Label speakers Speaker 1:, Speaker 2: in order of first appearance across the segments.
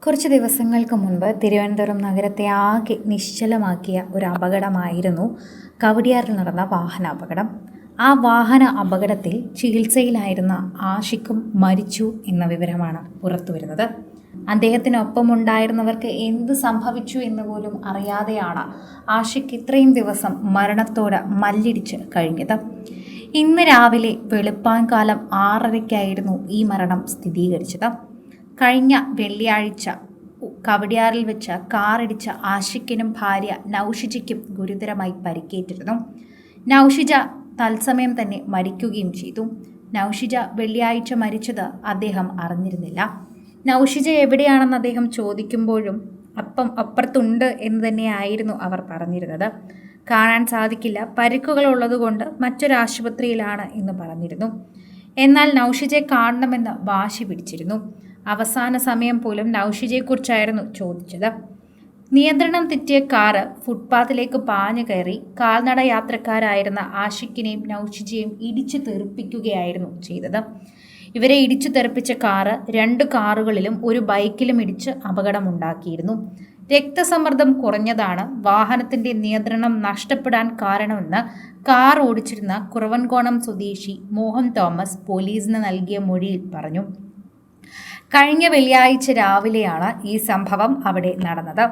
Speaker 1: കുറച്ച് ദിവസങ്ങൾക്ക് മുൻപ് തിരുവനന്തപുരം നഗരത്തെ ആകെ നിശ്ചലമാക്കിയ ഒരു അപകടമായിരുന്നു കവടിയാറിൽ നടന്ന വാഹനാപകടം. ആ വാഹന അപകടത്തിൽ ചികിത്സയിലായിരുന്ന ആഷിഖും മരിച്ചു എന്ന വിവരമാണ് പുറത്തുവരുന്നത്. അദ്ദേഹത്തിനൊപ്പമുണ്ടായിരുന്നവർക്ക് എന്ത് സംഭവിച്ചു എന്ന് പോലും അറിയാതെയാണ് ആഷിഖ് ഇത്രയും ദിവസം മരണത്തോട് മല്ലിടിച്ച് കഴിഞ്ഞത്. ഇന്ന് രാവിലെ വെളുപ്പാൻകാലം 6:30-ക്കായിരുന്നു ഈ മരണം സ്ഥിരീകരിച്ചത്. കഴിഞ്ഞ വെള്ളിയാഴ്ച കവടിയാറിൽ വെച്ച് കാറിടിച്ച ആഷിഖിനും ഭാര്യ നൗഷിജയ്ക്കും ഗുരുതരമായി പരിക്കേറ്റിരുന്നു. നൗഷിജ തത്സമയം തന്നെ മരിക്കുകയും ചെയ്തു. നൗഷിജ വെള്ളിയാഴ്ച മരിച്ചത് അദ്ദേഹം അറിഞ്ഞിരുന്നില്ല. നൗഷിജ എവിടെയാണെന്ന് അദ്ദേഹം ചോദിക്കുമ്പോഴും അപ്പുറത്തുണ്ട് എന്ന് തന്നെയായിരുന്നു അവർ പറഞ്ഞിരുന്നത്. കാണാൻ സാധിക്കില്ല, പരിക്കുകൾ ഉള്ളതുകൊണ്ട് മറ്റൊരാശുപത്രിയിലാണ് എന്ന് പറഞ്ഞിരുന്നു. എന്നാൽ നൗഷിജയെ കാണണമെന്ന് വാശി പിടിച്ചിരുന്നു. അവസാന സമയം പോലും നൗഷിജയെക്കുറിച്ചായിരുന്നു ചോദിച്ചത്. നിയന്ത്രണം തെറ്റിയ കാറ് ഫുട്പാത്തിലേക്ക് പാഞ്ഞു കയറി കാൽനട യാത്രക്കാരായിരുന്ന ആഷിഖിനെയും നൗഷിജയെയും ഇടിച്ചു തെറിപ്പിക്കുകയായിരുന്നു ചെയ്തത്. ഇവരെ ഇടിച്ചു തെറിപ്പിച്ച കാറ് 2 കാറുകളിലും ഒരു ബൈക്കിലും ഇടിച്ച് അപകടമുണ്ടാക്കിയിരുന്നു. രക്തസമ്മർദ്ദം കുറഞ്ഞതാണ് വാഹനത്തിന്റെ നിയന്ത്രണം നഷ്ടപ്പെടാൻ കാരണമെന്ന് കാർ ഓടിച്ചിരുന്ന കുറവൻകോണം സ്വദേശി മോഹൻ തോമസ് പോലീസിന് നൽകിയ മൊഴിയിൽ പറഞ്ഞു. കഴിഞ്ഞ വെള്ളിയാഴ്ച രാവിലെയാണ് ഈ സംഭവം അവിടെ നടന്നത്.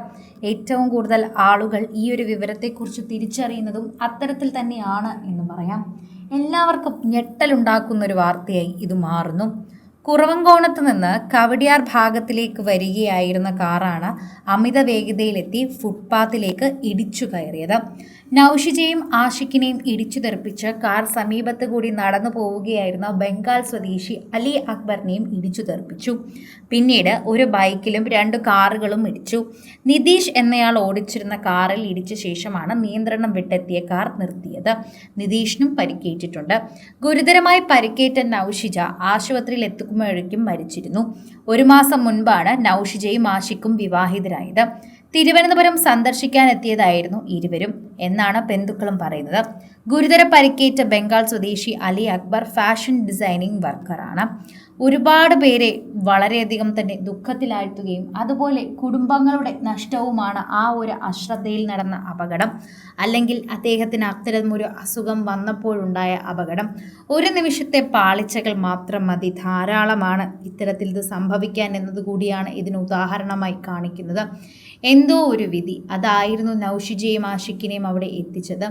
Speaker 1: ഏറ്റവും കൂടുതൽ ആളുകൾ ഈ ഒരു വിവരത്തെക്കുറിച്ച് തിരിച്ചറിയുന്നതും അത്തരത്തിൽ തന്നെയാണ് എന്ന് പറയാം. എല്ലാവർക്കും ഞെട്ടലുണ്ടാക്കുന്നൊരു വാർത്തയായി ഇത് മാറുന്നു. കുറവൻകോണത്ത് നിന്ന് കവടിയാർ ഭാഗത്തിലേക്ക് വരികയായിരുന്ന കാറാണ് അമിത വേഗതയിലെത്തി ഫുട്പാത്തിലേക്ക് ഇടിച്ചു കയറിയത്. നൗഷിജയും ആഷിഖിനെയും ഇടിച്ചു തെറിപ്പിച്ച് കാർ സമീപത്ത് കൂടി നടന്നു പോവുകയായിരുന്ന ബംഗാൾ സ്വദേശി അലി അക്ബറിനെയും ഇടിച്ചു തെറിപ്പിച്ചു. പിന്നീട് ഒരു ബൈക്കിലും 2 കാറുകളും ഇടിച്ചു. നിതീഷ് എന്നയാൾ ഓടിച്ചിരുന്ന കാറിൽ ഇടിച്ച ശേഷമാണ് നിയന്ത്രണം വിട്ടെത്തിയ കാർ നിർത്തിയത്. നിതീഷിനും പരിക്കേറ്റിട്ടുണ്ട്. ഗുരുതരമായി പരിക്കേറ്റ നൗഷിജ ആശുപത്രിയിൽ എത്തുമ്പോഴേക്കും മരിച്ചിരുന്നു. 1 മാസം മുൻപാണ് നൗഷിജയും ആഷിഖും വിവാഹിതരായത്. തിരുവനന്തപുരം സന്ദർശിക്കാനെത്തിയതായിരുന്നു ഇരുവരും എന്നാണ് ബന്ധുക്കളും പറയുന്നത്. ഗുരുതര പരിക്കേറ്റ ബംഗാൾ സ്വദേശി അലി അക്ബർ ഫാഷൻ ഡിസൈനിങ് വർക്കറാണ്. ഒരുപാട് പേരെ വളരെയധികം തന്നെ ദുഃഖത്തിലാഴ്ത്തുകയും അതുപോലെ കുടുംബങ്ങളുടെ നഷ്ടവുമാണ് ആ ഒരു അശ്രദ്ധയിൽ നടന്ന അപകടം. അല്ലെങ്കിൽ അദ്ദേഹത്തിന് അത്തരമൊരു അസുഖം വന്നപ്പോഴുണ്ടായ അപകടം. ഒരു നിമിഷത്തെ പാളിച്ചകൾ മാത്രം മതി, ധാരാളമാണ് ഇത്തരത്തിൽ ഇത് സംഭവിക്കാൻ എന്നതുകൂടിയാണ് ഇതിന് ഉദാഹരണമായി കാണിക്കുന്നത്. എന്തോ ഒരു വിധി, അതായിരുന്നു നൗഷിജയും ആഷിഖിനെയും അവിടെ എത്തിച്ചത്.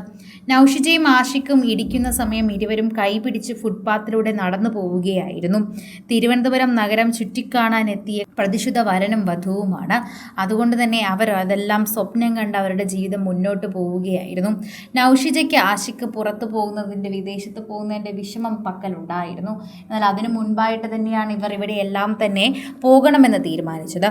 Speaker 1: നൗഷിജയും ആഷിഖും ഇടിക്കുന്ന സമയം ഇരുവരും കൈപിടിച്ച് ഫുട്പാത്തിലൂടെ നടന്നു പോവുകയായിരുന്നു. തിരുവനന്തപുരം നഗരം ചുറ്റിക്കാണാനെത്തിയ പ്രതിശുദ്ധ വരനും വധുവുമാണ്. അതുകൊണ്ട് തന്നെ അവർ അതെല്ലാം സ്വപ്നം കണ്ട് അവരുടെ ജീവിതം മുന്നോട്ട് പോവുകയായിരുന്നു. നൗഷിജയ്ക്ക് ആഷിഖ് പുറത്തു പോകുന്നതിൻ്റെ, വിദേശത്ത് പോകുന്നതിൻ്റെ വിഷമം പക്കലുണ്ടായിരുന്നു. എന്നാൽ അതിനു മുൻപായിട്ട് തന്നെയാണ് ഇവർ ഇവിടെയെല്ലാം തന്നെ പോകണമെന്ന് തീരുമാനിച്ചത്.